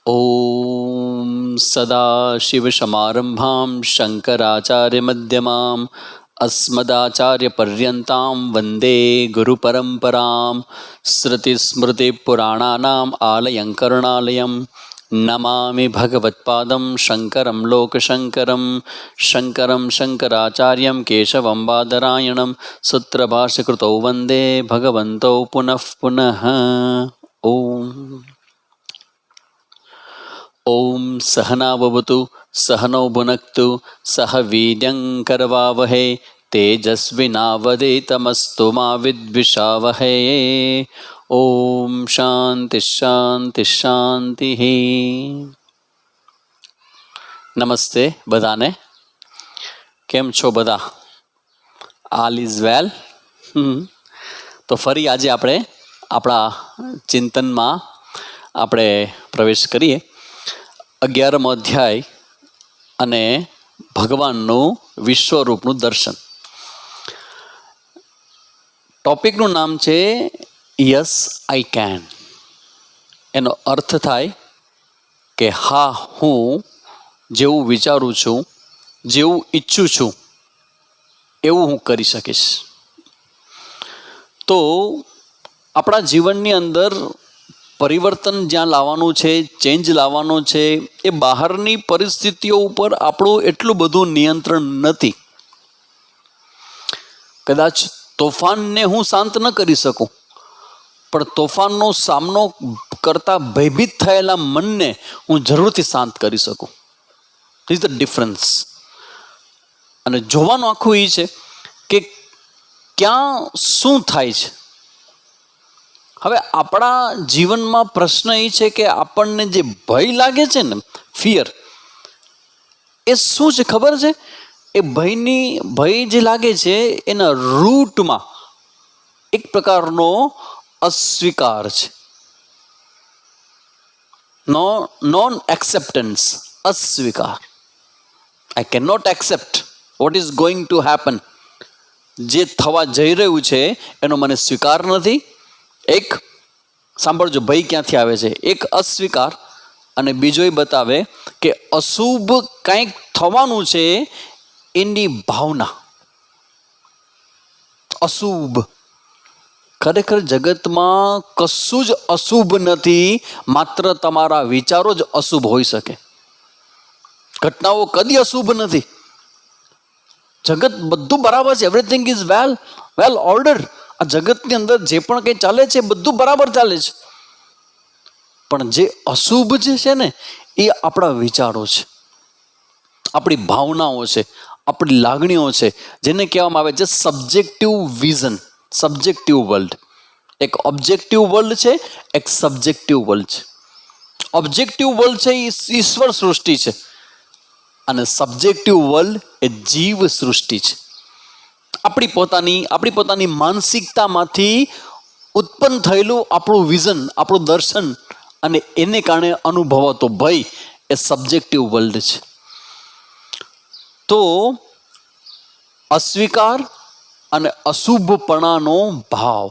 ઓમ સદાશિવસમારંભાં શંકરાચાર્યમધ્યમાં અસ્મદાચાર્યપર્યન્તાં વંદે ગુરુપરંપરાં. શ્રુતિસ્મૃતિપુરાણાનાम् આલયં કરુણાલયં નમામિ ભગવત્પાદં શંકરં લોકશંકરં. શંકરં શંકરાચાર્યં કેશવં બાદરાયણં સૂત્રભાષ્યકૃતૌ વંદે ભગવन्तौ પુનઃ પુનઃ. ઓમ ઓમ સહનાવવતુ સહનૌ ભુનક્તુ સહ વીર્યં કરવાવહે તેજસ્વિનાવધીતમસ્તુ મા વિદ્વિષાવહે. ઓમ શાંતિ શાંતિ શાંતિ. નમસ્તે બધાને. કેમ છો બધા? આલ ઇઝ વેલ. તો ફરી આજે આપણે આપણા ચિંતનમાં આપણે પ્રવેશ કરીએ. 11મો અધ્યાય અને ભગવાનનું વિશ્વરૂપનું દર્શન. ટોપિકનું નામ છે યસ આઈ કેન. એનો અર્થ થાય કે હા, હું જેવું વિચારું છું, જેવું ઈચ્છું છું એવું હું કરી શકીશ. તો આપણા જીવનની અંદર પરિવર્તન જ્યાં લાવવાનું છે, ચેન્જ લાવવાનો છે, એ બહારની પરિસ્થિતિઓ ઉપર આપણું એટલું બધું નિયંત્રણ નથી. કદાચ તોફાનને હું શાંત ન કરી શકું, પણ તોફાનનો સામનો કરતા ભયભીત થયેલા મનને હું જરૂરથી શાંત કરી શકું. Is the difference. અને જોવાનું આખું એ છે કે ક્યાં શું થાય છે. હવે આપણા જીવનમાં પ્રશ્ન એ છે કે આપણને જે ભય લાગે છે ને, ફિયર, એ શું છે ખબર છે? એ ભય જે લાગે છે એના રૂટમાં એક પ્રકારનો અસ્વીકાર છે. નોન એક્સેપ્ટન્સ, અસ્વીકાર. I can not accept what is going to happen. જે થવા જઈ રહ્યું છે એનો મને સ્વીકાર નથી. એક સાંભળજો, ભય ક્યાંથી આવે છે. એક અસ્વીકાર, અને બીજો એ બતાવે કે અશુભ કંઈક થવાનું છે એની ભાવના. અશુભ. ખરેખર જગતમાં કશું જ અશુભ નથી, માત્ર તમારા વિચારો જ અશુભ હોઈ શકે. ઘટનાઓ કદી અશુભ નથી. જગત બધું બરાબર છે. Everything is well order. આ જગતની અંદર જે પણ કંઈ ચાલે છે બધું બરાબર ચાલે છે. પણ જે અશુભ જે છે ને, એ આપણા વિચારો છે, આપણી ભાવનાઓ છે, આપણી લાગણીઓ છે, જેને કહેવામાં આવે છે સબ્જેક્ટિવ વિઝન, સબ્જેક્ટિવ વર્લ્ડ. એક ઓબ્જેક્ટિવ વર્લ્ડ છે, એક સબ્જેક્ટિવ વર્લ્ડ છે. ઓબ્જેક્ટિવ વર્લ્ડ છે એ ઈશ્વર સૃષ્ટિ છે, અને સબ્જેક્ટિવ વર્લ્ડ એ જીવ સૃષ્ટિ છે. આપણી પોતાની માનસિકતામાંથી ઉત્પન્ન થયેલું આપણું વિઝન, આપણું દર્શન, અને એને કારણે અનુભવાતો ભય એ સબ્જેક્ટિવ વર્લ્ડ છે. તો અસ્વીકાર અને અશુભપણાનો ભાવ.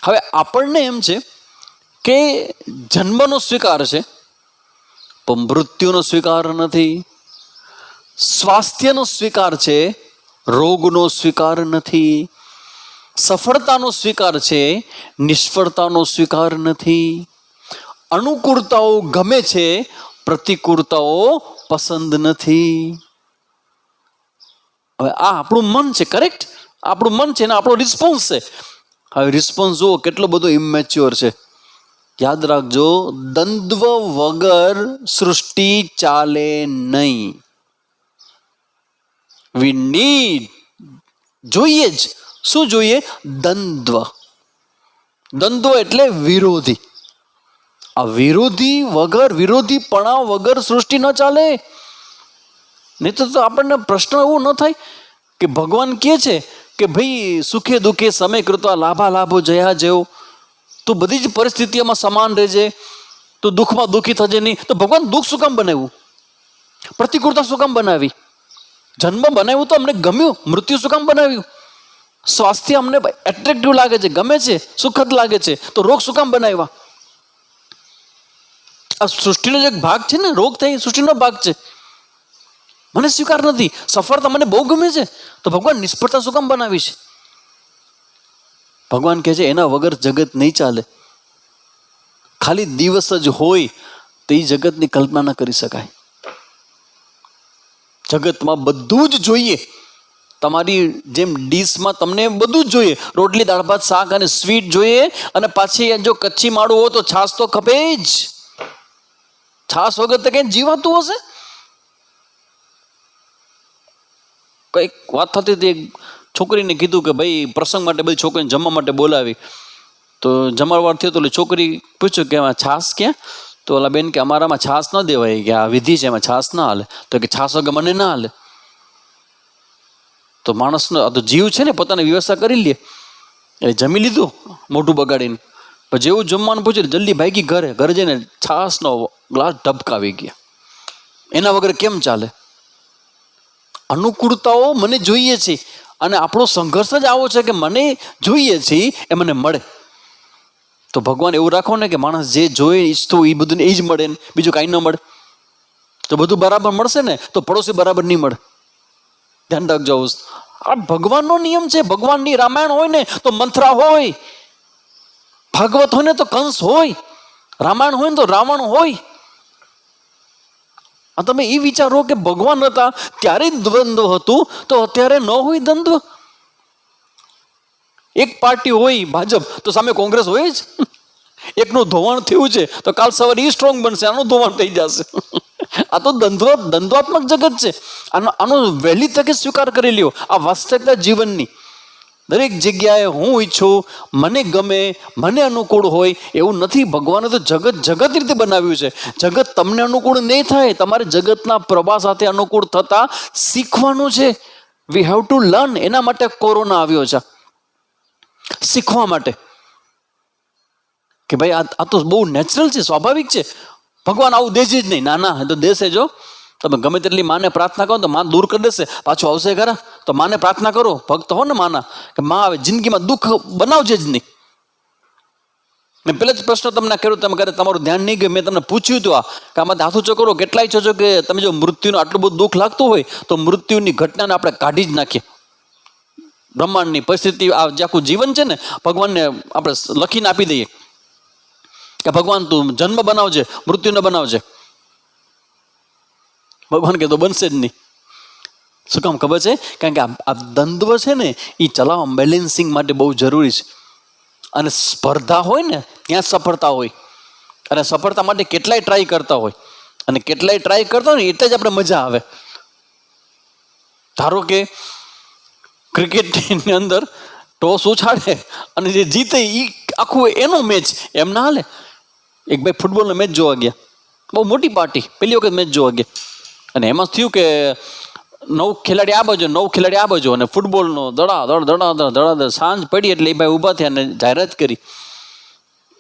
હવે આપણને એમ છે કે જન્મનો સ્વીકાર છે, પણ મૃત્યુનો સ્વીકાર નથી. સ્વાસ્થ્યનો સ્વીકાર છે, રોગનો સ્વીકાર નથી. સફળતાનો સ્વીકાર છે, નિષ્ફળતાનો સ્વીકાર નથી. અનુકૂળતાઓ ગમે છે, પ્રતિકૂળતાઓ પસંદ નથી. હવે આ આપણું મન છે, કરેક્ટ? આપણું મન છે ને આપણો રિસ્પોન્સ છે. હવે રિસ્પોન્સ જુઓ કેટલો બધો ઇમેચ્યોર છે. યાદ રાખજો, દ્વંદ્વ વગર સૃષ્ટિ ચાલે નહીં. વી નીડ, જોઈએ જ. શું જોઈએ? દ્વંદ્વ. દ્વંદ્વ એટલે વિરોધી. આ વિરોધીપણા વગર સૃષ્ટિ ન ચાલે. નહીં તો આપણને પ્રશ્ન એવો ન થાય કે ભગવાન કહે છે કે ભાઈ સુખે દુઃખે સમય કૃત્વા લાભાલાભો જયા જેવો, તો બધી જ પરિસ્થિતિઓમાં સમાન રહેજે, તો દુઃખમાં દુઃખી થજે નહીં. તો ભગવાન દુઃખ શું કામ બનાવ્યું? પ્રતિકૂળતા શું કામ બનાવી? જન્મ બનાવ્યું તો અમને ગમ્યું, મૃત્યુ શું કામ બનાવ્યું? સ્વાસ્થ્ય અમને એટ્રેક્ટિવ લાગે છે, ગમે છે, સુખદ લાગે છે, તો રોગ શું કામ બનાવ્યા? આ સૃષ્ટિનો જે ભાગ છે ને, રોગ થાય સૃષ્ટિનો ભાગ છે. મને સ્વીકાર નથી, સફળતા મને બહુ ગમે છે, તો ભગવાન નિષ્ફળતા શું કામ બનાવી છે? ભગવાન કહે છે એના વગર જગત નહીં ચાલે. ખાલી દિવસ જ હોય તો એ જગતની કલ્પના ન કરી શકાય. જગતમાં બધું જ જોઈએ. તમારી જેમ ડીશમાં તમને બધું જ જોઈએ, રોટલી, દાળ ભાત, શાક અને સ્વીટ જોઈએ, અને પાછી જો કચ્છી માળું હોય તો છાશ તો ખપે જ. છાશ વગર તો કઈ જીવાતું હશે? કઈક વાત થતી હતી, એક છોકરીને કીધું કે ભાઈ પ્રસંગ માટે બધી છોકરીને જમવા માટે બોલાવી, તો જમણવાર થયો તો છોકરી પૂછ્યું કે એમાં છાશ ક્યાં? તો ઓલા બેન કે અમારામાં છાશ ન દેવાય, કે આ વિધિ છે, એમાં છાશ ના હાલે. તો કે છાશ વગર મને ના હાલે. તો માણસનો આ તો જીવ છે ને, પોતાની વ્યવસ્થા કરી લે. એ જમી લીધું મોઢું બગાડીને, પણ જેવું જમવાનું પૂછ્યું જલ્દી ભાગી ઘરે જઈને છાશનો ગ્લાસ ઢબકાવી ગયા. એના વગર કેમ ચાલે? અનુકૂળતાઓ મને જોઈએ છે, અને આપણો સંઘર્ષ જ આવો છે કે મને જોઈએ છે એ મને મળે. તો ભગવાન એવું રાખો ને કે માણસ જે જોઈએ ઈચ્છતું એ બધું એ જ મળે ને, બીજું કાંઈ ન મળે. તો બધું બરાબર મળશે ને તો પડોશી બરાબર નહીં મળે. ધ્યાન રાખજો. આ ભગવાનનો નિયમ છે. ભગવાનની રામાયણ હોય ને તો મંથરા હોય, ભાગવત હોય ને તો કંસ હોય, રામાયણ હોય ને તો રાવણ હોય. તમે એ વિચારો કે ભગવાન હતા ત્યારે જ દ્વંદ્વ હતું, તો અત્યારે ન હોય દ્વંદ્વ. એક પાર્ટી હોય ભાજપ તો સામે કોંગ્રેસ હોય જ. એકનું ધોવાણ થયું છે તો કાલ સવારે એ સ્ટ્રોંગ બનશે, આનું ધોવાણ થઈ જશે. આ તો દ્વંદ્વાત્મક જગત છે. આનો વહેલી તકે સ્વીકાર કરી લ્યો. આ વાસ્તવિકતા જીવનની દરેક જગ્યાએ હું ઈચ્છું, મને ગમે, મને અનુકૂળ હોય એવું નથી. ભગવાને તો જગત રીતે બનાવ્યું છે. જગત તમને અનુકૂળ નહીં થાય, તમારે જગતના પ્રવાહ સાથે અનુકૂળ થતા શીખવાનું છે. We have to learn. એના માટે કોરોના આવ્યો છે, શીખવા માટે કે ભાઈ આ તો બહુ નેચરલ છે, સ્વાભાવિક છે. ભગવાન આવું દેશે જ નહીં. ના તો દેશે. જો તમે ગમે તેટલી માને પ્રાર્થના કરો તો માં દૂર કરી દેશે. પાછું આવશે ખરા? તો માને પ્રાર્થના કરો, ભક્ત હો ને માના, કે માં આવે જિંદગીમાં દુઃખ બનાવજે જ નહીં. મેં પહેલા જ પ્રશ્ન તમને કર્યો, તમે કરે તમારું ધ્યાન નહીં ગયું. મેં તમને પૂછ્યું હતું આ કે આમાંથી હાથું ચકરો કેટલાય છો કે તમે જો મૃત્યુનું આટલું બધું દુઃખ લાગતું હોય તો મૃત્યુની ઘટનાને આપણે કાઢી જ નાખીએ. બ્રહ્માંડની પરિસ્થિતિ, આ જે આખું જીવન છે ને, ભગવાનને આપણે લખીને આપી દઈએ કે ભગવાન તું જન્મ બનાવજે, મૃત્યુ ન બનાવજે. ભગવાન કે તો બનશે જ નહીં. શું કામ ખબર છે? કારણ કે આ દ્વંદ્વ છે ને એ ચલાવવા બેલેન્સિંગ માટે બહુ જરૂરી છે. અને સ્પર્ધા હોય ને ત્યાં સફળતા હોય, અને સફળતા માટે કેટલાય ટ્રાય કરતા હોય, અને કેટલાય ટ્રાય કરતા હોય ને એટલે જ આપણે મજા આવે. ધારો કે ક્રિકેટની અંદર ટોસ ઉછાળે અને જે જીતે એ આખું એનો મેચ, એમ ના હાલે. એક ભાઈ ફૂટબોલનો મેચ જોવા ગયા, બહુ મોટી પાર્ટી, પહેલી વખત મેચ જોવા ગયા, અને એમાં થયું કે 9 ખેલાડી આ બાજુ, 9 ખેલાડી આ બાજુ, અને ફૂટબોલનો દડાદડ સાંજ પડી એટલે એ ભાઈ ઊભા થયા અને જાહેરાત કરી.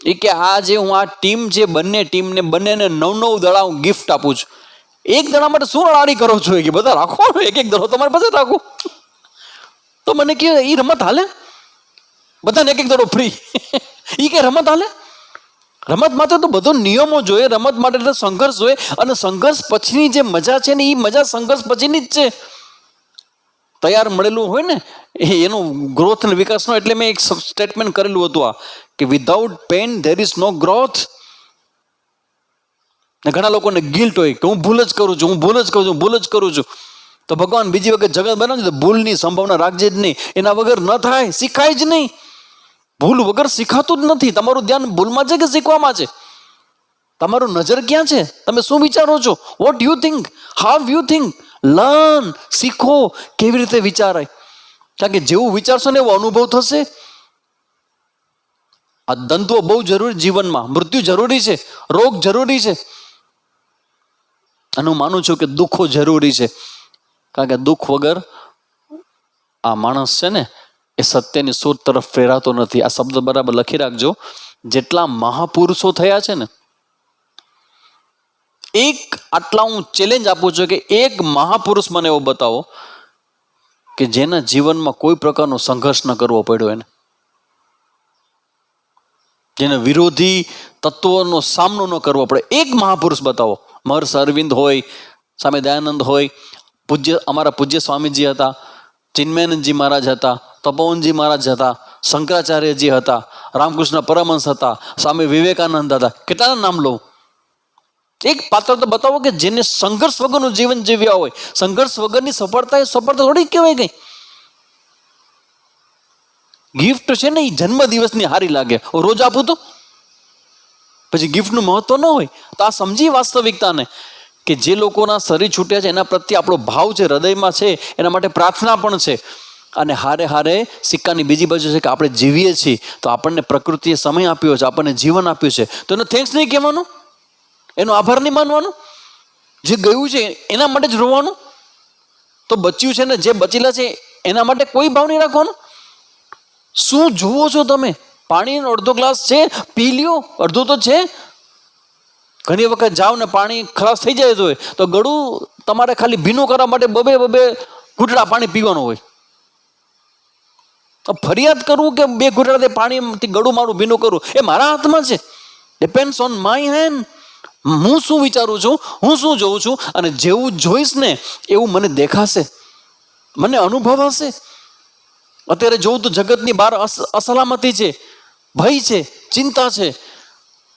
એ કે આજે હું આ ટીમ છે, બંનેને 9 દડા હું ગિફ્ટ આપું છું. એક દડા માટે શું રાડી કરો છો? કે બધા રાખો, એક દડો તમારી પાસે રાખો. તો મને કે એ રમત હાલે? બધાને એક દડો ફ્રી. એ કે રમત હાલે? રમત માટે તો બધો નિયમો જોઈએ, રમત માટે તો સંઘર્ષ જોઈએ, અને સંઘર્ષ પછીની જે મજા છે ને એ મજા સંઘર્ષ પછીની જ છે. તૈયાર મળેલું હોય ને એનું ગ્રોથ અને વિકાસનો. એટલે મેં એક સ્ટેટમેન્ટ કરેલું હતું આ કે without pain there is no growth. ને ઘણા લોકોને ગિલ્ટ હોય કે હું ભૂલ જ કરું છું. તો ભગવાન બીજી વખત જગત બનાવજો તો ભૂલની સંભાવના રાખજે જ નહીં. એના વગર ન થાય, શીખાય જ નહીં. ભૂલ વગર શીખાતું જ નથી. તમારું ધ્યાન ભૂલમાં છે કે શીખવામાં છે? તમારું નજર ક્યાં છે? તમે શું વિચારો છો? What you think, how you think. Learn, શીખો કેવી રીતે વિચારાય. કારણ કે જેવું વિચારશો ને એવો અનુભવ થશે. આ દ્વંદ્વો બહુ જરૂરી જીવનમાં. મૃત્યુ જરૂરી છે, રોગ જરૂરી છે, અને હું માનું છું કે દુઃખો જરૂરી છે. કારણ કે દુઃખ વગર આ માણસ છે ને એ સત્યની શોધ તરફ પ્રેરાતો નથી. આ શબ્દ બરાબર લખી રાખજો. જેટલા મહાપુરુષો થયા છે ને, આટલા હું ચેલેન્જ આપું છું કે એક મહાપુરુષ મને એવો બતાવો કે જેના જીવનમાં કોઈ પ્રકારનો સંઘર્ષ ન કરવો પડ્યો એને, જેને વિરોધી તત્વોનો સામનો ન કરવો પડે. એક મહાપુરુષ બતાવો. મહર્ષિ અરવિંદ હોય, સ્વામી દયાનંદ હોય, અમારા પૂજ્ય સ્વામીજી હતા, ચિન્મયાનંદજી મહારાજ હતા, તપોવનજી મહારાજ હતા, શંકરાચાર્યજી હતા, રામકૃષ્ણ પરમહંસ હતા, સ્વામી વિવેકાનંદ હતા. કેટલાના નામ લઉં? એક પાત્ર તો બતાવો કે જેને સંઘર્ષ વગરનું જીવન જીવ્યા હોય. સંઘર્ષ વગરની સફળતા એ સફળતા થોડી કહેવાય ગઈ. ગિફ્ટ છે ને એ જન્મ દિવસની હારી લાગે, રોજ આપું તો પછી ગિફ્ટનું મહત્વ ન હોય. તો આ સમજી વાસ્તવિકતાને કે જે લોકોના શરીર છૂટ્યા છે એના પ્રત્યે આપણો ભાવ છે, હૃદયમાં છે, એના માટે પ્રાર્થના પણ છે. અને હારે હારે સિક્કાની બીજી બાજુ છે કે આપણે જીવીએ છીએ તો આપણને પ્રકૃતિએ સમય આપ્યો છે, આપણને જીવન આપ્યું છે, તો એનો થેન્ક્સ નહીં કહેવાનું, એનો આભાર નહીં માનવાનું. જે ગયું છે એના માટે જ રોવાનું. તો બચ્યું છે ને જે બચેલા છે એના માટે કોઈ ભાવ નહીં રાખવાનો. શું જુઓ છો તમે? પાણીનો અડધો ગ્લાસ છે, પી લ્યો, અડધો તો છે. ઘણી વખત જાઓ ને પાણી ખલાસ થઈ જાય તો ગળું તમારે ખાલી ભીનું કરવા માટે બબે ઘૂંટડા પાણી પીવાનું હોય. ફરિયાદ કરવું કે 2 ઘૂંટડા પાણીથી ગળું મારું ભીનું કરું એ મારા હાથમાં છે. Depends on my hand. હું શું વિચારું છું, હું શું જોઉં છું, અને જેવું જોઈશ ને એવું મને દેખાશે, મને અનુભવ હશે. અત્યારે જોઉં તો જગતની બહાર અસલામતી છે, ભય છે, ચિંતા છે,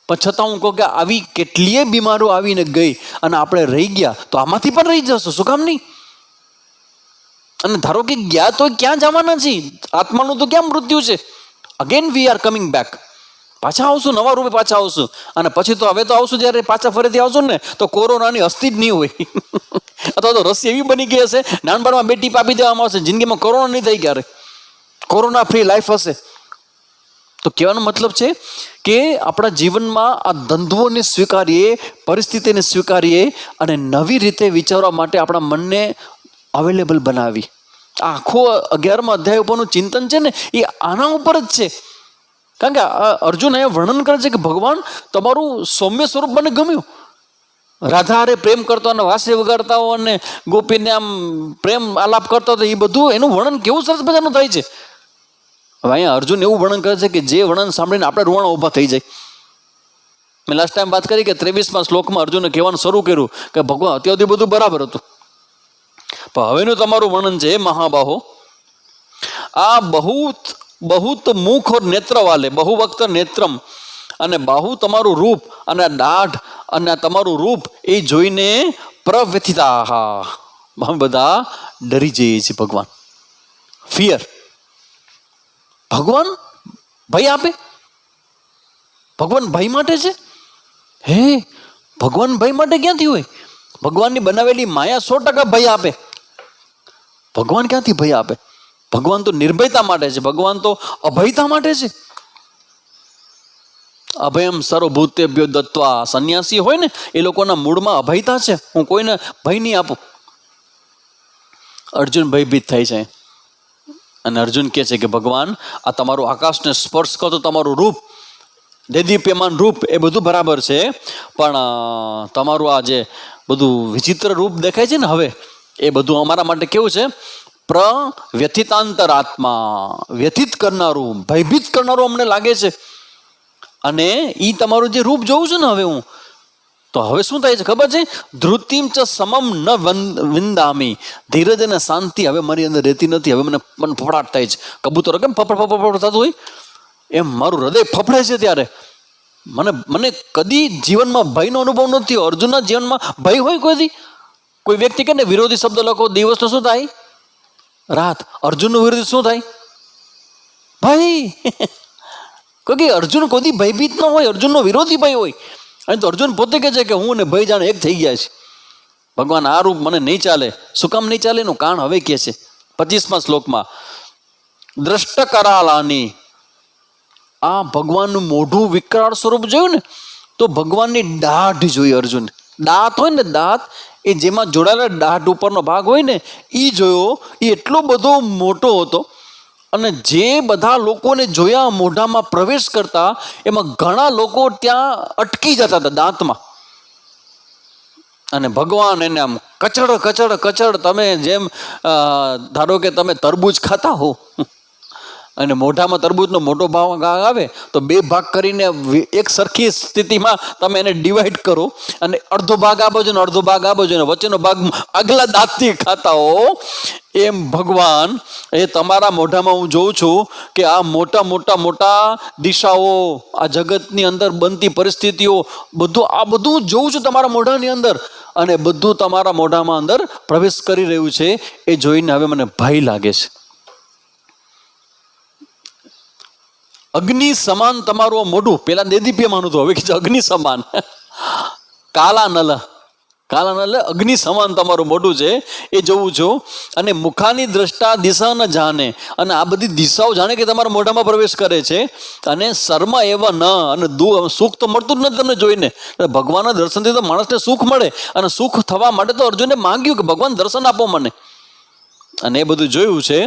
પણ છતાં હું કહું કે આવી કેટલીય બીમારીઓ આવીને ગઈ અને આપણે રહી ગયા તો આમાંથી પણ રહી જશો, શું કામ નહીં? અને ધારો કે ગયા તો ક્યાં જવાના છીએ? આત્માનું તો ક્યાં મૃત્યુ છે? Again we are coming back. પાછા આવશું, નવા રૂપે પાછા આવશું. અને પછી તો હવે તો આવશું જ્યારે પાછા ફરીથી આવશું ને તો કોરોનાની અસ્તિ જ નહીં હોય. અથવા તો રસી એવી બની ગઈ હશે, નાનપણમાં 2 ટીપ આપી દેવામાં આવશે, જિંદગીમાં કોરોના નહીં થઈ ક્યારે, કોરોના ફ્રી લાઈફ હશે. તો કહેવાનો મતલબ છે કે આપણા જીવનમાં આ દ્વંદ્વોને સ્વીકારીએ, પરિસ્થિતિને સ્વીકારીએ અને નવી રીતે વિચારવા માટે આપણા મનને અવેલેબલ બનાવી. આખો 11મા અધ્યાય ઉપરનું ચિંતન છે ને એ આના ઉપર જ છે. કારણ કે અર્જુન અહીંયા વર્ણન કરે છે કે ભગવાન તમારું સૌમ્ય સ્વરૂપ મને ગમ્યું. રાધા હારે પ્રેમ કરતો અને વાંસળી વગાડતા હો અને ગોપીને આમ પ્રેમ આલાપ કરતા હતો, એ બધું એનું વર્ણન કેવું સરસ મજાનું થાય છે. હવે અહીંયા અર્જુન એવું વર્ણન કરે છે કે જે વર્ણન સાંભળીને આપણે રોવાણા ઊભા થઈ જાય. મેં લાસ્ટ ટાઈમ વાત કરી કે 23મા શ્લોકમાં અર્જુને કહેવાનું શરૂ કર્યું કે ભગવાન અત્યાર સુધી બધું બરાબર હતું, પણ હવેનું તમારું વર્ણન છે મહાબાહો, આ બહુત મુખ ઓર નેત્ર વાલે, બહુ વક્ત નેત્રમ, અને બાહુ તમારું રૂપ અને દાઢ અને તમારું રૂપ એ જોઈને પ્રવ્યથિતા, બધા ડરી જઈએ છીએ. ભગવાન ફિયર, ભગવાન ભય આપે, ભગવાન ભય માટે છે? હે, ભગવાન ભય માટે ક્યાંથી હોય? ભગવાનની બનાવેલી માયા 100% ભય આપે. ભગવાન ક્યાંથી ભય આપે? ભગવાન તો નિર્ભયતા માટે છે, ભગવાન તો અભયતા માટે છે. અભયમ સર્વભૂતેભ્યો દત્વા. સંન્યાસી હોય ને એ લોકોના મૂળમાં અભયતા છે, હું કોઈને ભય નહીં આપું. અર્જુન ભયભીત થાય છે અને અર્જુન કહે છે કે ભગવાન આ તમારું આકાશને સ્પર્શ કરતો તમારું રૂપ, દેદીપ્યમાન રૂપ એ બધું બરાબર છે, પણ તમારું આ જે બધું વિચિત્ર રૂપ દેખાય છે ને હવે, એ બધું અમારા માટે કેવું છે? પ્રવ્યથિતાંતર આત્મા, વ્યથિત કરનારું, ભયભીત કરનારું અમને લાગે છે. અને એ તમારું જે રૂપ જોઉં છું ને હવે હું, તો હવે શું થાય છે ખબર છે? ધૃતિમ ચ સમમ ન વિંદામી. ધીરજ અને શાંતિ હવે મારી અંદર રહેતી નથી. હવે મને ફફડાટ થાય છે. કબૂતરો કેમ ફફડ થતું હોય એમ મારું હૃદય ફફડે છે. ત્યારે મને કદી જીવનમાં ભયનો અનુભવ નથી થયો. અર્જુનના જીવનમાં ભય હોય કોઈથી? કોઈ વ્યક્તિ કે ને વિરોધી શબ્દ લખો, દિવસ તો શું થાય? રાત. અર્જુનનું વિરોધી શું થાય? ભય. કે અર્જુન કોઈ ભયભીત ન હોય, અર્જુનનો વિરોધી ભય હોય. અને તો અર્જુન પોતે કહે છે કે હું અને ભય જાણે એક થઈ ગયા છે. ભગવાન આ રૂપ મને નહીં ચાલે. શું કામ નહીં ચાલે? એનું કારણ હવે કહે છે 25મા શ્લોકમાં. દ્રષ્ટ કરાલાની. આ ભગવાનનું મોઢું વિકરાળ સ્વરૂપ જોયું ને તો ભગવાનની દાઢ જોઈ અર્જુન. દાંત હોય ને, દાંત એ જેમાં જોડાયેલા દાઢ ઉપરનો ભાગ હોય ને એ જોયો. એ એટલો બધો મોટો હતો અને જે બધા લોકોને જોયા મોઢામાં પ્રવેશ કરતા એમાં ઘણા લોકો ત્યાં અટકી જતા હતા દાંતમાં. અને ભગવાન એને આમ કચડ કચડ કચડ, તમે જેમ ધારો કે તમે તરબૂચ ખાતા હો અને મોઢામાં તરબૂચનો મોટો ભાગ આવે તો બે ભાગ કરીને એક સરખી સ્થિતિમાં તમે એને ડિવાઈડ કરો અને અડધો ભાગ આ બાજુ ને અડધો ભાગ આ બાજુ ને વચ્ચેનો ભાગ આગલા દાંતથી ખાતા હો, એમ ભગવાન એ તમારા મોઢામાં હું જોઉં છું કે આ મોટા મોટા મોટા દિશાઓ, આ જગતની અંદર બનતી પરિસ્થિતિઓ, બધું જોઉં છું તમારા મોઢાની અંદર, અને બધું તમારા મોઢામાં અંદર પ્રવેશ કરી રહ્યું છે. એ જોઈને હવે મને ભય લાગે છે. અગ્નિ સમાન તમારું મોઢું, પેલા દેદીપ્યમાન હતું, હવે કે અગ્નિ સમાન, કાલા નલ અગ્નિ સમાન તમારું મોઢું છે, એ જોઉં છું. અને મુખાની દ્રષ્ટા દિશા ન જાણે, અને આ બધી દિશાઓ જાણે કે તમારા મોઢામાં પ્રવેશ કરે છે. અને શર્મ એવા ન, અને સુખ તો મળતું જ નથી તમને જોઈને. ભગવાનના દર્શનથી તો માણસને સુખ મળે, અને સુખ થવા માટે તો અર્જુને માંગ્યું કે ભગવાન દર્શન આપો મને, અને એ બધું જોયું છે.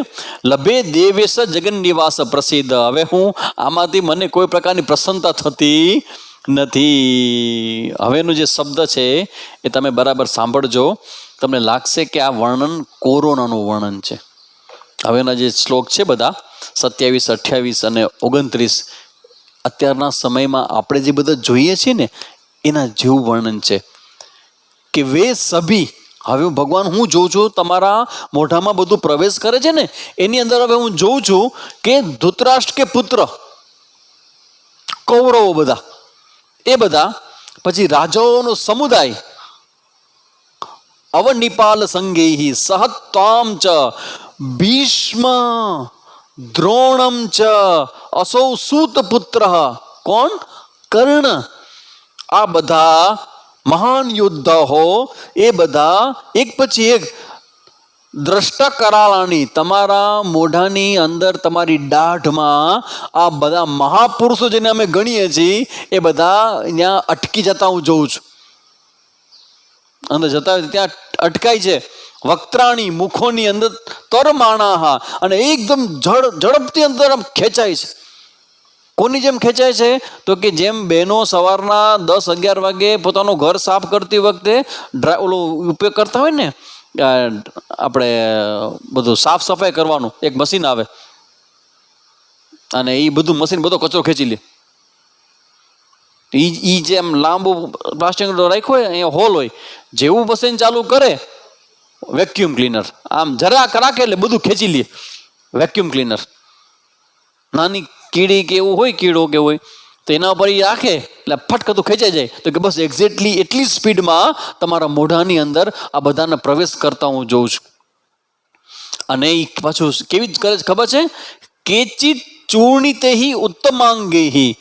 લભે દેવેશ જગન નિવાસ પ્રસિદ્ધ. હવે હું આમાંથી મને કોઈ પ્રકારની પ્રસન્નતા થતી નથી. હવેનું જે શબ્દ છે એ તમે બરાબર સાંભળજો, તમને લાગશે કે આ વર્ણન કોરોનાનું વર્ણન છે. હવેના જે શ્લોક છે બધા 27, 28 અને 29, અત્યારના સમયમાં આપણે જે બધા જોઈએ છીએ ને એના જેવું વર્ણન છે કે વે સભી. હવે ભગવાન હું જોઉં છું તમારા મોઢામાં બધું પ્રવેશ કરે છે ને, એની અંદર હવે હું જોઉં છું કે ધૃતરાષ્ટ્ર કે પુત્ર, કૌરવો બધા, એ બધા, પછી રાજાઓનો સમુદાય, અવનિપાલ સંગેહી સહત્વામ ચ ભીષ્મ દ્રોણમ ચ અસૌ સૂત પુત્ર. કોણ? કર્ણ. આ બધા મહાન યોદ્ધાઓ, એ બધા એક પછી એક દ્રષ્ટા કરાલાની, તમારા મોઢાની અંદર, તમારી દાઢમાં આ બધા મહાપુરુષો જેને અમે ગણીએ છીએ એ બધા ત્યાં અટકી જતા હું જોઉં છું. અંદર જતા હોય ત્યાં અટકાય છે. વક્ત્રાણી, મુખોની અંદર તરમાણા, અને એકદમ ઝડપથી અંદર આમ ખેંચાય છે. કોની જેમ ખેંચાય છે? તો કે જેમ બહેનો સવારના 10-11 વાગે પોતાનું ઘર સાફ કરતી વખતે ઉપયોગ કરતા હોય ને, આપણે બધું સાફ સફાઈ કરવાનું એક મશીન આવે, અને એ બધું મશીન બધો કચરો ખેંચી લે. એ જેમ લાંબુ પ્લાસ્ટિક રાખ્યો હોય, અહીંયા હોલ હોય, જેવું મશીન ચાલુ કરે વેક્યુમ ક્લીનર, આમ જરાક રાખે એટલે બધું ખેંચી લે વેક્યુમ ક્લીનર. નાની કીડી કે એવું હોય, કીડો કે હોય તો એના ઉપર એ રાખે એટલે ફટકતું ખેંચાઈ જાય. તો કે બસ એક્ઝેક્ટલી એટલી સ્પીડમાં તમારા મોઢાની અંદર આ બધાને પ્રવેશ કરતા હું જોઉં છું. અને એ પાછું કેવી કરે છે ખબર છે? કેચિત ચૂર્ણિતેહી ઉત્તમાંગેહી.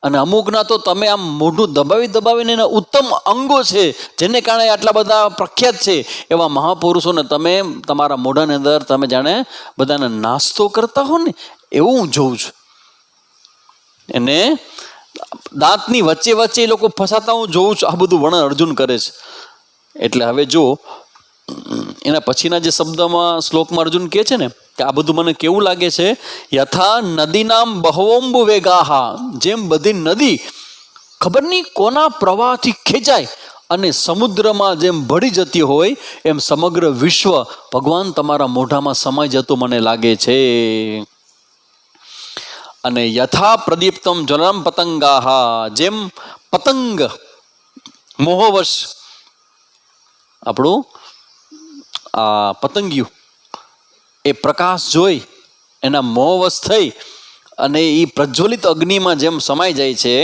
અને અમુકના તો તમે આમ મોઢું દબાવીને એના ઉત્તમ અંગો છે, જેને કારણે આટલા બધા પ્રખ્યાત છે, એવા મહાપુરુષોને તમે તમારા મોઢાની અંદર તમે જાણે બધાને નાસ્તો કરતા હો ને, એવું હું જોઉં છું. એને દાંતની વચ્ચે વચ્ચે એ લોકો ફસાતા હું જોઉં છું. આ બધું વર્ણન અર્જુન કરે છે. એટલે હવે જો એના પછીના જે શબ્દમાં શ્લોકમાં અર્જુન કહે છે ને કે આ બધું મને કેવું લાગે છે, યથા નદીનામ બહવોંબુ વેગાહા. જેમ બધી નદી ખબર નહીં કોના પ્રવાહથી ખેંચાય અને સમુદ્રમાં જેમ ભળી જતી હોય, એમ સમગ્ર વિશ્વ ભગવાન તમારા મોઢામાં સમાઈ જતું મને લાગે છે. અને યથા પ્રદીપ્તમ જ્વલનમ પતંગાહા. જેમ પતંગ મોહવશ, આપણું આ પતંગિયું એ પ્રકાશ જોઈ એના મોહવશ થઈ અને એ પ્રજ્વલિત અગ્નિમાં જેમ સમાઈ જાય છે,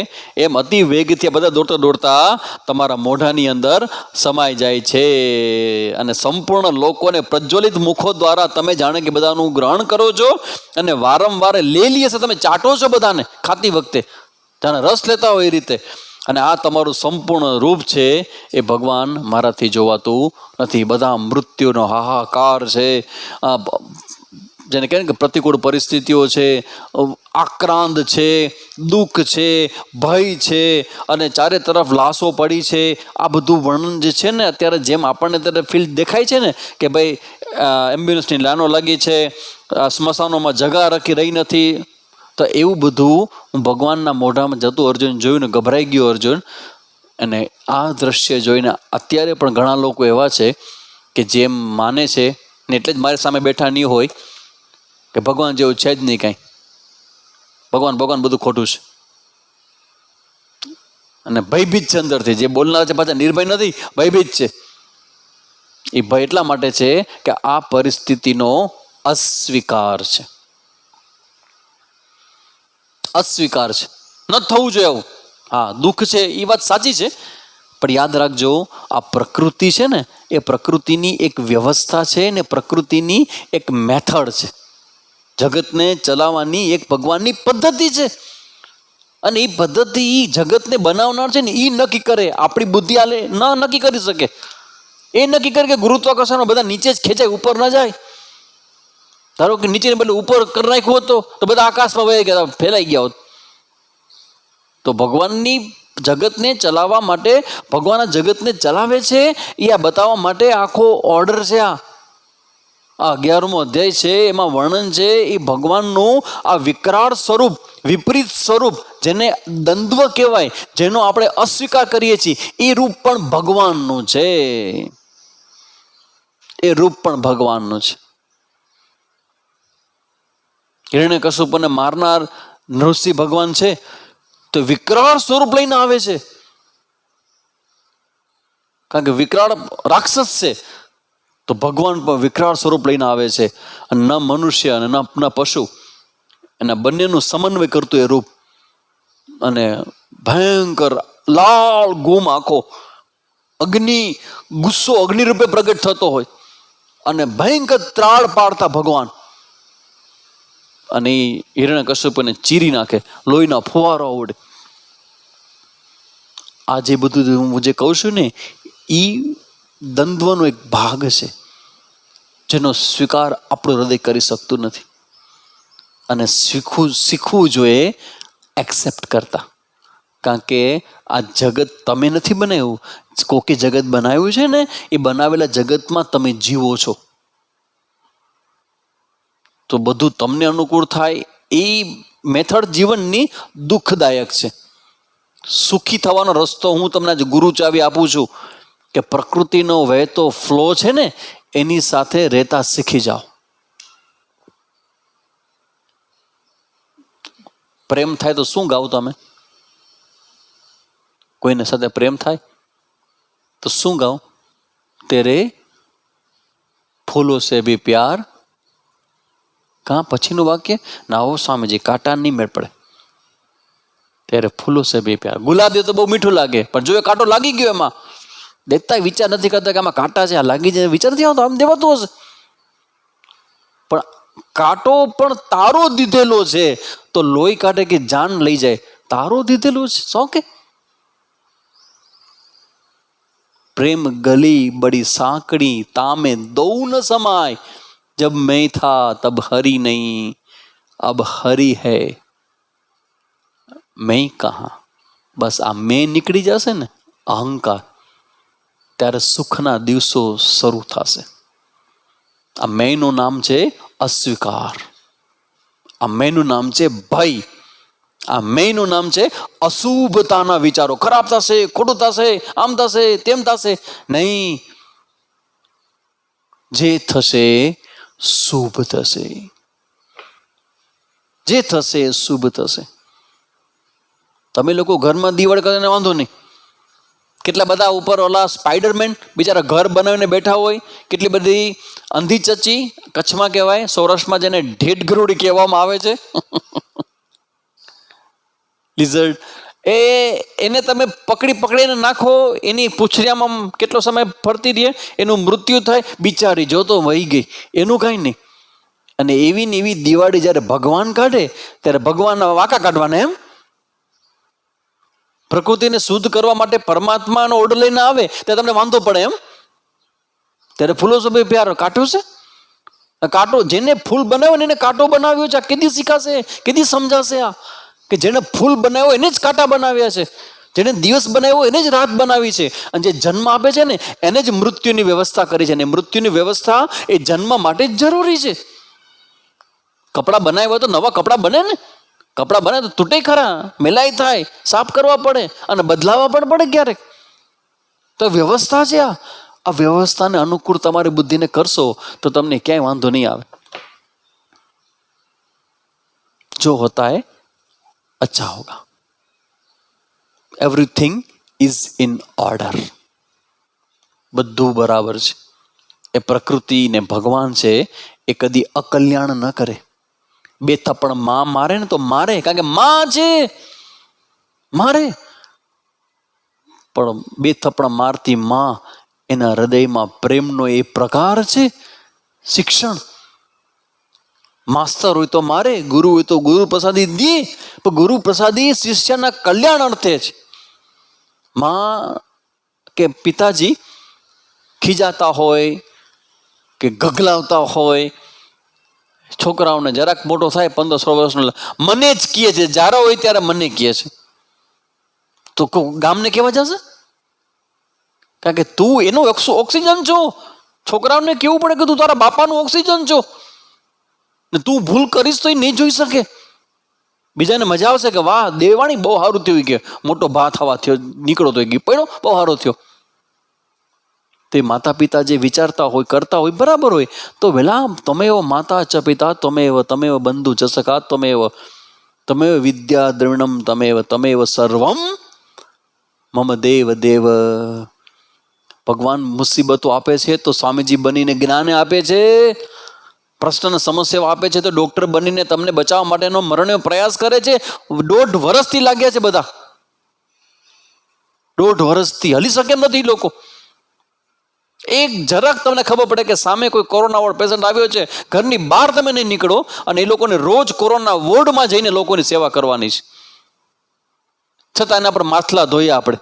એમ અતિ વેગથી બધા દોડતા દોડતા તમારા મોઢાની અંદર સમાઈ જાય છે. અને સંપૂર્ણ લોકોને પ્રજ્વલિત મુખો દ્વારા તમે જાણે કે બધાનું ગ્રહણ કરો છો, અને વારંવાર લીએ છે, તમે ચાટો છો બધાને ખાતી વખતે, જાણે રસ લેતા હોય એ રીતે. અને આ તમારું સંપૂર્ણ રૂપ છે એ ભગવાન મારાથી જોવાતું નથી. બધા મૃત્યુનો હાહાકાર છે, જેને કહે ને કે પ્રતિકૂળ પરિસ્થિતિઓ છે, આક્રાંત છે, દુઃખ છે, ભય છે, અને ચારે તરફ લાશો પડી છે. આ બધું વર્ણન જે છે ને અત્યારે જેમ આપણને અત્યારે ફીલ દેખાય છે ને કે ભાઈ એમ્બ્યુલન્સની લાઈનો લાગી છે, સ્મશાનોમાં જગા રહી નથી, તો એવું બધું હું ભગવાનના મોઢામાં જતું અર્જુન જોયું ને ગભરાઈ ગયો અર્જુન. અને આ દ્રશ્ય જોઈને અત્યારે પણ ઘણા લોકો એવા છે કે જેમ માને છે ને એટલે જ મારી સામે બેઠા નહીં હોય કે ભગવાન જેવું છે જ નહીં કાંઈ, ભગવાન ભગવાન બધું ખોટું છે, અને ભયભીત છે અંદરથી. જે બોલનાર છે પાછા નિર્ભય નથી, ભયભીત છે. એ ભય એટલા માટે છે કે આ પરિસ્થિતિનો અસ્વીકાર છે, અસ્વીકાર છે, ન થવું જોઈએ આવું. હા, દુઃખ છે એ વાત સાચી છે, પણ યાદ રાખજો આ પ્રકૃતિ છે ને એ પ્રકૃતિની એક વ્યવસ્થા છે ને પ્રકૃતિની એક મેથડ છે. જગતને ચલાવવાની એક ભગવાનની પદ્ધતિ છે, અને એ પદ્ધતિ જગતને બનાવનાર છે ને એ નક્કી કરે. આપણી બુદ્ધિ આલે ન નક્કી કરી શકે. એ નક્કી કરે કે ગુરુત્વાકર્ષણ બધા નીચે જ ખેંચાય, ઉપર ન જાય. ધારો કે નીચે બદલે ઉપર કરી નાખ્યું હોત તો બધા આકાશમાં વહી ગયા, ફેલાઈ ગયા હોત. તો ભગવાનની જગતને ચલાવવા માટે, ભગવાન આ જગતને ચલાવે છે એ આ બતાવવા માટે આખો ઓર્ડર છે. આ 11મો અધ્યાય છે, એમાં વર્ણન છે એ ભગવાનનું આ વિકરાળ સ્વરૂપ, વિપરીત સ્વરૂપ, જેને દ્વંદ્વ કહેવાય, જેનો આપણે અસ્વીકાર કરીએ છીએ, એ રૂપ પણ ભગવાનનું છે. એ રૂપ પણ ભગવાનનું છે. હિરણ્યકશ્યપને મારનાર નૃસિંહ ભગવાન છે તો વિકરાળ સ્વરૂપ લઈને આવે છે, કારણ કે વિકરાળ રાક્ષસ છે. તો ભગવાન પણ વિકરાળ સ્વરૂપ લઈને આવે છે, અને ન મનુષ્ય અને ન પશુ, એના બંનેનું સમન્વય કરતું એ રૂપ. અને ભયંકર લાલ ગુમ આંખો, અગ્નિ, ગુસ્સો અગ્નિ રૂપે પ્રગટ થતો હોય, અને ભયંકર ત્રાળ પાડતા ભગવાન. અને એ હિરણ્યકશ્યપને ચીરી નાખે, લોહીના ફુવારા ઉડે. આ જે બધું હું જે કહું છું ને એ દ્વંદ્વનો એક ભાગ છે, જેનો સ્વીકાર આપણું હૃદય કરી શકતું નથી. અને શીખવું જોઈએ એક્સેપ્ટ કરતા, કારણ કે આ જગત તમે નથી બનાવ્યું, કોકે જગત બનાવ્યું છે ને એ બનાવેલા જગતમાં તમે જીવો છો. તો બધું તમને અનુકૂળ થાય એ મેથડ જીવનની દુઃખદાયક છે. સુખી થવાનો રસ્તો હું તમને આજે ગુરુ ચાવી આપું છું કે પ્રકૃતિનો વહેતો ફ્લો છે ને એની સાથે રહેતા શીખી જાઓ. પ્રેમ થાય તો શું ગાવ તમે? કોઈને સાથે પ્રેમ થાય તો શું ગાવ? તેરે ફૂલો સે ભી પ્યાર. કાં પછીનું વાક્ય ના હો સ્વામીજી, કાંટા નહીં મેળ પડે. ત્યારે ફૂલો સે ભી પ્યાર. ગુલાબ દે તો બહુ મીઠું લાગે, પણ જો એ કાંટો લાગી ગયો એમાં, દેખતા વિચાર નથી કરતા કે આમાં કાંટા છે, આ લાગી જાય, વિચાર નથી આવતો, આમ દેવાતું હશે. પણ કાંટો પણ તારો દીધેલો છે તો લોહી કાઢે કે જાન લઈ જાય, તારો દીધેલો છે. શોકે પ્રેમ ગલી બડી સાંકડી, તામે દો ન સમાય. जब मैं था तब हरी नहीं, अब हरी है मैं कहाँ. બસ આ મેં નીકળી જશે ને અહંકાર, ત્યારે સુખના દિવસો શરૂ થશે. આ મેંનું નામ છે અસ્વીકાર, આ મેંનું નામ છે ભય, આ મેંનું નામ છે અશુભતાના વિચારો. ખરાબ થશે, ખોટું થશે, આમ થશે, તેમ થશે. નહીં, જે થશે શુભ થશે, જે થશે શુભ થશે. તમે લોકો ઘરમાં દીવડ કરીને વાંધો નહીં, કેટલા બધા ઉપર ઓલા સ્પાઈડરમેન બિચારા ઘર બનાવીને બેઠા હોય, કેટલી બધી અંધી ચચી, કચ્છમાં કહેવાય, સૌરાષ્ટ્રમાં જેને ઢેઢ ગરુડી કહેવામાં આવે છે, લિઝર્ડ, એને તમે પકડીને નાખો, એની પૂંછડીયામાં કેટલો સમય ફરતી રહે, એનું મૃત્યુ થાય, બિચારી જોતો વહી ગઈ, એનું કાંઈ નહીં. અને એવી ને એવી દિવાળી જ્યારે ભગવાન કાઢે ત્યારે ભગવાન વાંકા કાઢવાના. એમ પ્રકૃતિને શુદ્ધ કરવા માટે પરમાત્માનો ઓર્ડર લઈને આવે ત્યારે તમને વાંધો પડે. એમ ત્યારે ફૂલો સે ભી પ્યાર કાંટો છે, કાંટો જેને ફૂલ બનાવ્યો ને એને કાંટો બનાવ્યો છે. આ કેદી શીખાશે, કેદી સમજાશે? આ કે જેને ફૂલ બનાવ્યો એને જ કાંટા બનાવ્યા છે, જેને દિવસ બનાવ્યો એને જ રાત બનાવી છે, અને જે જન્મ આપે છે ને એને જ મૃત્યુની વ્યવસ્થા કરી છે. અને મૃત્યુની વ્યવસ્થા એ જન્મ માટે જ જરૂરી છે. કપડાં બનાવ્યા હોય તો નવા કપડાં બને ને, કપડાં બને તો તૂટે ખરા, મેલાઈ થાય, સાફ કરવા પડે અને બદલાવા પણ પડે ક્યારેક. તો વ્યવસ્થા છે. આ વ્યવસ્થાને અનુકૂળ તમારી બુદ્ધિને કરશો તો તમને ક્યાંય વાંધો નહીં આવે. જો હોતા હૈ અચ્છા હોગા. Everything is in order. બધું બરાબર છે. એ પ્રકૃતિ ને ભગવાન છે એ કદી અકલ્યાણ ન કરે. બે થપ્પડ માં મારે ને તો મારે, કારણ કે માં છે, મારે. પણ બે થપ્પડ મારતી માં એના હૃદયમાં પ્રેમનો એ પ્રકાર છે. શિક્ષણ માસ્તર હોય તો મારે, ગુરુ હોય તો ગુરુ પ્રસાદી દે, પણ ગુરુ પ્રસાદી શિષ્યના કલ્યાણ અર્થે છે. માં કે પિતાજી ખીજાતા હોય કે ગગલાવતા હોય, છોકરાઓને જરાક મોટો થાય 15-16 વર્ષનો, મને જ કહે છે, જ્યારે હોય ત્યારે મને કહે છે. તો ગામને કેવા જશે? કારણ કે તું એનો ઓક્સિજન છો. છોકરાઓને કેવું પડે કે તું તારા બાપાનું ઓક્સિજન છો, ને તું ભૂલ કરીશ તો એ નહીં જોઈ શકે. બીજાને મજા આવશે કે વાહ દેવાણી બહુ સારું થયું, કે મોટો ભા થવા થયો, નીકળો તો ગયો પડ્યો બહુ સારો થયો. તે માતા પિતા જે વિચારતા હોય કરતા હોય બરાબર હોય. તો વેલા તમેવ માતા ચ પિતા તમેવ બંધુ ચ સખા તમેવ વિદ્યા દ્રવિણમ તમેવ સર્વમ મમ દેવ દેવ. ભગવાન મુસીબતો આપે છે તો સ્વામીજી બનીને જ્ઞાન આપે છે, પ્રશ્ન સમસ્યાઓ આપે છે તો ડોક્ટર બનીને તમને બચાવવા માટેનો મરણનો પ્રયાસ કરે છે. 1.5 વર્ષથી લાગ્યા છે બધા, 1.5 વર્ષથી હલી શકે એમ નથી લોકો. એક જરાક તમને ખબર પડે કે સામે કોઈ કોરોના વોર્ડ પેશન્ટ આવ્યો છે, ઘરની બહાર તમે નહીં નીકળો, અને એ લોકોને રોજ કોરોના વોર્ડમાં જઈને લોકોની સેવા કરવાની છે, છતાં એના પર માથલા ધોયા આપણે.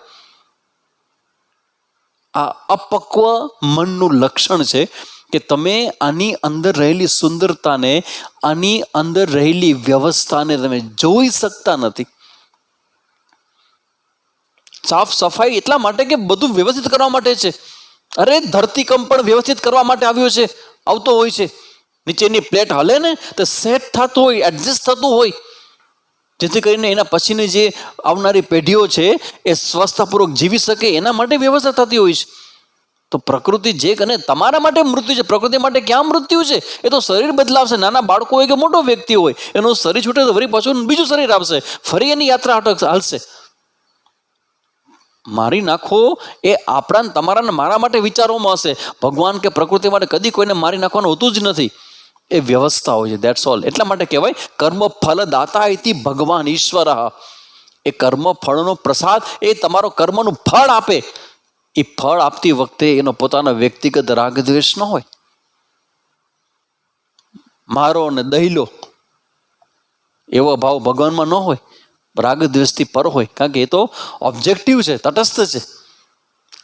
આ અપક્વ મનનું લક્ષણ છે કે તમે આની અંદર રહેલી સુંદરતાને, આની અંદર રહેલી વ્યવસ્થાને તમે જોઈ શકતા નથી. સાફ સફાઈ એટલા માટે કે બધું વ્યવસ્થિત કરવા માટે છે. અરે ધરતીકંપ પણ વ્યવસ્થિત કરવા માટે આવ્યો છે, આવતો હોય છે. નીચેની પ્લેટ હલે ને તો સેટ થતું હોય, એડજસ્ટ થતું હોય, જેથી કરીને એના પછીની જે આવનારી પેઢીઓ છે એ સ્વસ્થતાપૂર્વક જીવી શકે, એના માટે વ્યવસ્થા થતી હોય છે. તો પ્રકૃતિ જે અને તમારા માટે મૃત્યુ છે, પ્રકૃતિ માટે ક્યાં મૃત્યુ છે? એ તો શરીર બદલાવશે. નાના બાળકો હોય કે મોટો વ્યક્તિ હોય, એનું શરીર છૂટે તો ફરી પાછું બીજું શરીર આવશે, ફરી એની યાત્રા હાલશે. મારી નાખો એ આપણા તમારા ને મારા માટે વિચારોમાં હશે. ભગવાન કે પ્રકૃતિ માટે કદી કોઈને મારી નાખવાનું હોતું જ નથી. એ વ્યવસ્થા હોય છે, દેટ્સ ઓલ. એટલા માટે કહેવાય કર્મ ફલ દાતા ઇતિ ભગવાન ઈશ્વર. એ કર્મ ફળનો પ્રસાદ, એ તમારો કર્મનું ફળ આપે. એ ફળ આપતી વખતે એનો પોતાનો વ્યક્તિગત રાગ દ્વેષ ન હોય. મારો ને દહીલો એવો ભાવ ભગવાનમાં ન હોય, રાગ દ્વેષથી પર હોય. કારણ કે એ તો ઓબ્જેક્ટિવ છે, તટસ્થ છે.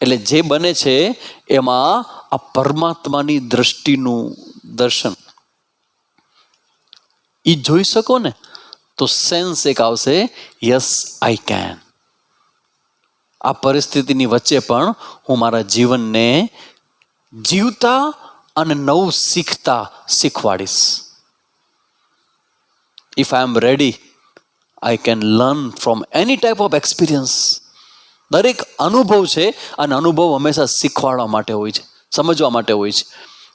એટલે જે બને છે એમાં આ પરમાત્માની દ્રષ્ટિનું દર્શન એ જોઈ શકો ને તો સેન્સ એક આવશે, યસ આઈ કેન. આ પરિસ્થિતિની વચ્ચે પણ હું મારા જીવનને જીવતા અને નવું શીખવાડીશ. If I am ready, I can learn from any type of experience. દરેક અનુભવ છે, અને અનુભવ હંમેશા શીખવાડવા માટે હોય છે, સમજવા માટે હોય છે.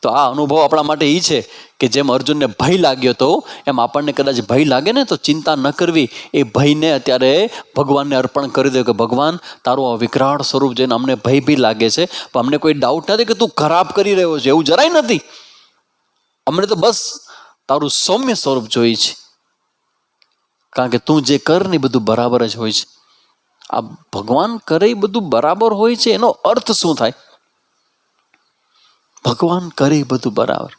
તો આ અનુભવ આપણા માટે એ છે કે જેમ અર્જુનને ભય લાગ્યો હતો, એમ આપણને કદાચ ભય લાગે ને તો ચિંતા ન કરવી. એ ભયને અત્યારે ભગવાનને અર્પણ કરી દો કે ભગવાન તારું આ વિકરાળ સ્વરૂપ જોઈને અમને ભય બી લાગે છે, પણ અમને કોઈ ડાઉટ નથી કે તું ખરાબ કરી રહ્યો છે, એવું જરાય નથી. અમને તો બસ તારું સૌમ્ય સ્વરૂપ જોઈ છે, કારણ કે તું જે કર ને બધું બરાબર જ હોય છે. આ ભગવાન કરે એ બધું બરાબર હોય છે, એનો અર્થ શું થાય? ભગવાન કરે એ બધું બરાબર.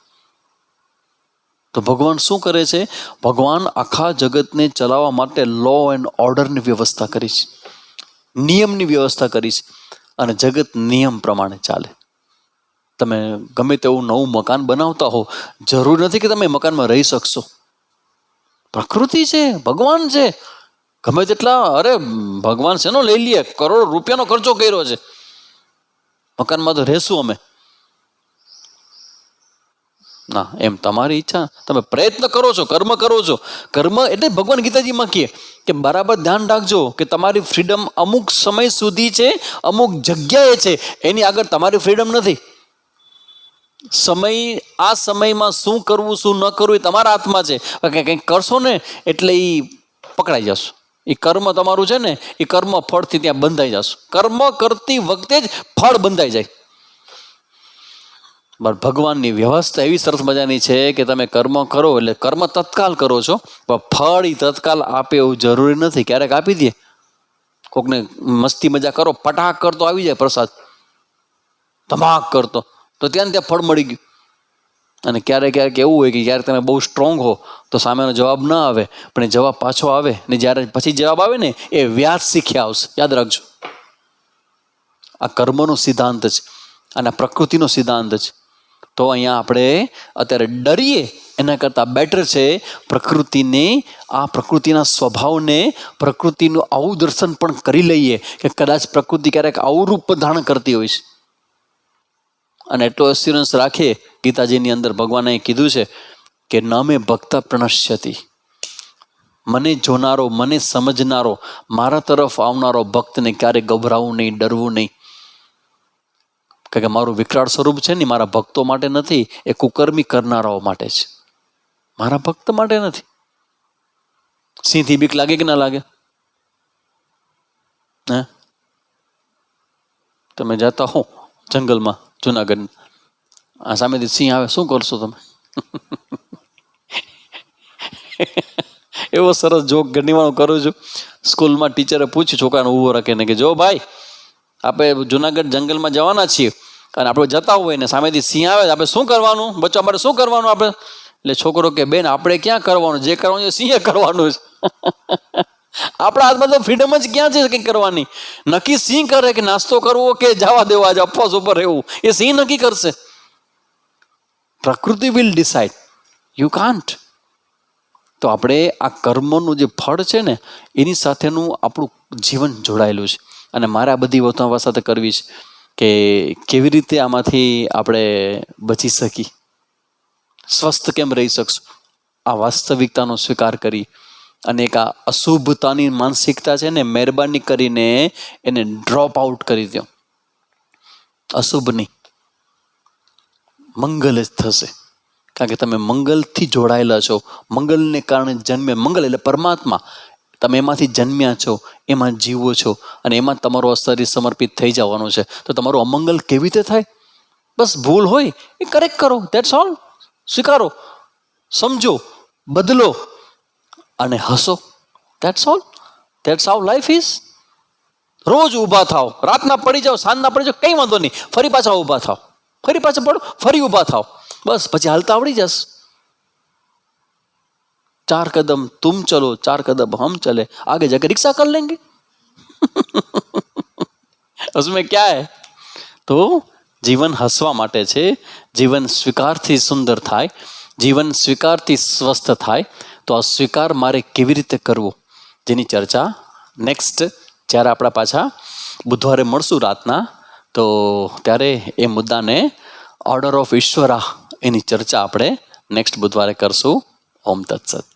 તો ભગવાન શું કરે છે? ભગવાન આખા જગતને ચલાવવા માટે લો એન્ડ ઓર્ડરની વ્યવસ્થા કરી છે, નિયમની વ્યવસ્થા કરી છે, અને જગત નિયમ પ્રમાણે ચાલે. તમે ગમે તેવું નવું મકાન બનાવતા હો, જરૂર નથી કે તમે મકાનમાં રહી શકશો. પ્રકૃતિ છે, ભગવાન છે, ગમે તેટલા, અરે ભગવાન શેનો લઈ લઈએ, કરોડો રૂપિયાનો ખર્ચો કર્યો છે, મકાનમાં તો રહેશું અમે. ના, એમ તમારી ઈચ્છા, તમે પ્રયત્ન કરો છો, કર્મ કરો છો. કર્મ એટલે ભગવાન ગીતાજીમાં કહે કે બરાબર ધ્યાન રાખજો કે તમારી ફ્રીડમ અમુક સમય સુધી છે, અમુક જગ્યાએ છે, એની આગળ તમારી ફ્રીડમ નથી. સમય, આ સમયમાં શું કરવું શું ન કરવું એ તમારા હાથમાં છે. કંઈક કરશો ને એટલે એ પકડાઈ જશો. એ કર્મ તમારું છે ને, એ કર્મ ફળથી ત્યાં બંધાઈ જશો. કર્મ કરતી વખતે જ ફળ બંધાઈ જાય. ભગવાનની વ્યવસ્થા એવી સરસ મજાની છે કે તમે કર્મ કરો એટલે કર્મ તત્કાલ કરો છો, પણ ફળ એ તત્કાલ આપે એવું જરૂરી નથી. ક્યારેક આપી દે, કોકને મસ્તી મજા કરો, પટાક કરતો આવી જાય પ્રસાદ, ધમાક કરતો, તો ત્યાં ફળ મળી ગયું. અને ક્યારેક ક્યારેક એવું હોય કે ક્યારેક તમે બહુ સ્ટ્રોંગ હો તો સામેનો જવાબ ના આવે, પણ એ જવાબ પાછો આવે ને જ્યારે પછી જવાબ આવે ને એ વ્યાજ શીખ્યા આવશે. યાદ રાખજો, આ કર્મનો સિદ્ધાંત છે અને આ પ્રકૃતિનો સિદ્ધાંત છે. તો અહીંયા આપણે અત્યારે ડરીએ એના કરતાં બેટર છે પ્રકૃતિને, આ પ્રકૃતિના સ્વભાવને, પ્રકૃતિનું આવું દર્શન પણ કરી લઈએ કે કદાચ પ્રકૃતિ ક્યારેક આવું રૂપ ધારણ કરતી હોય છે. અને એટલો એસ્યુરન્સ રાખીએ, ગીતાજીની અંદર ભગવાને કીધું છે કે ન મે ભક્ત પ્રણશ્યતિ, મને જોનારો, મને સમજનારો, મારા તરફ આવનારો ભક્તને ક્યારેય ગભરાવું નહીં, ડરવું નહીં. કારણ કે મારું વિકરાળ સ્વરૂપ છે ને મારા ભક્તો માટે નથી, એ કુકર્મી કરનારાઓ માટે છે, મારા ભક્ત માટે નથી. સિંહથી બીક લાગે કે ના લાગે? હે, તમે જતા હો જંગલમાં જુનાગઢ, આ સામેથી સિંહ આવે, શું કરશો તમે? એવો સરસ જોક ઘણી વાર કરું છું. સ્કૂલમાં ટીચરે પૂછ્યું છોકરાને ઊભો રાખીને કે જો ભાઈ, આપણે જુનાગઢ જંગલમાં જવાના છીએ અને આપણે જતા હોય ને સામેથી સિંહ આવે, આપણે શું કરવાનું? બચ્ચા માટે શું કરવાનું આપણે? એટલે છોકરો કે બેન, આપણે ક્યાં કરવાનું, જે કરવાનું છે સિંહે કરવાનું છે. આપણા હાથમાં તો ફ્રીડમ જ ક્યાં છે કંઈક કરવાની? નક્કી સિંહ કરે કે નાસ્તો કરવો કે જવા દેવા, આજે ઉપવાસ ઉપર રહેવું, એ સિંહ નક્કી કરશે. પ્રકૃતિ વિલ ડિસાઇડ, યુ કાન્ટ. તો આપણે આ કર્મનું જે ફળ છે ને એની સાથેનું આપણું જીવન જોડાયેલું છે. અને મારે આ બધી વસ્તુઓ સાથે કરવી છે કે કેવી રીતે આમાંથી આપણે બચી શકી, સ્વસ્થ કેમ રહી શકશું. આ વાસ્તવિકતાનો સ્વીકાર કરી અને એક આ અશુભતાની માનસિકતા છે ને, મહેરબાની કરીને એને ડ્રોપ આઉટ કરી દો. અશુભ નહીં, મંગલ જ થશે. કારણ કે તમે મંગલથી જોડાયેલા છો, મંગલને કારણે જન્મે, મંગલ એટલે પરમાત્મા, તમે એમાંથી જન્મ્યા છો, એમાં જીવો છો અને એમાં તમારું શરીર સમર્પિત થઈ જવાનું છે. તો તમારું અમંગલ કેવી રીતે થાય? બસ ભૂલ હોય એ કરેક્ટ કરો, ધેટ્સ ઓલ. સ્વીકારો, સમજો, બદલો અને હસો, that's all. That's how life is. રોજ ઊભા થાવ, રાતના પડી જાઓ, સાંજના પડી જાઓ, કંઈ વાંધો નહીં, ફરી પાછા ઊભા થાવ, ફરી પાછા પડો, ફરી ઊભા થાવ, બસ પછી હાલતા આવડી જશે. 4 कदम तुम चलो, 4 कदम हम चले, आगे जाकर रिक्शा कर लेंगे. उसमें क्या है? तो જીવન હસવા માટે છે, જીવન સ્વીકારથી સુંદર થાય, જીવન સ્વીકારથી સ્વસ્થ થાય. તો આ સ્વીકાર મારે કેવી રીતે કરવો, જેની ચર્ચા નેક્સ્ટ જ્યારે આપણા પાછા બુધવારે મળશું રાતના, તો ત્યારે એ મુદ્દાને ઓર્ડર ઓફ ઈશ્વરા એની ચર્ચા આપણે નેક્સ્ટ બુધવારે કરશું. ઓમ તત્સત.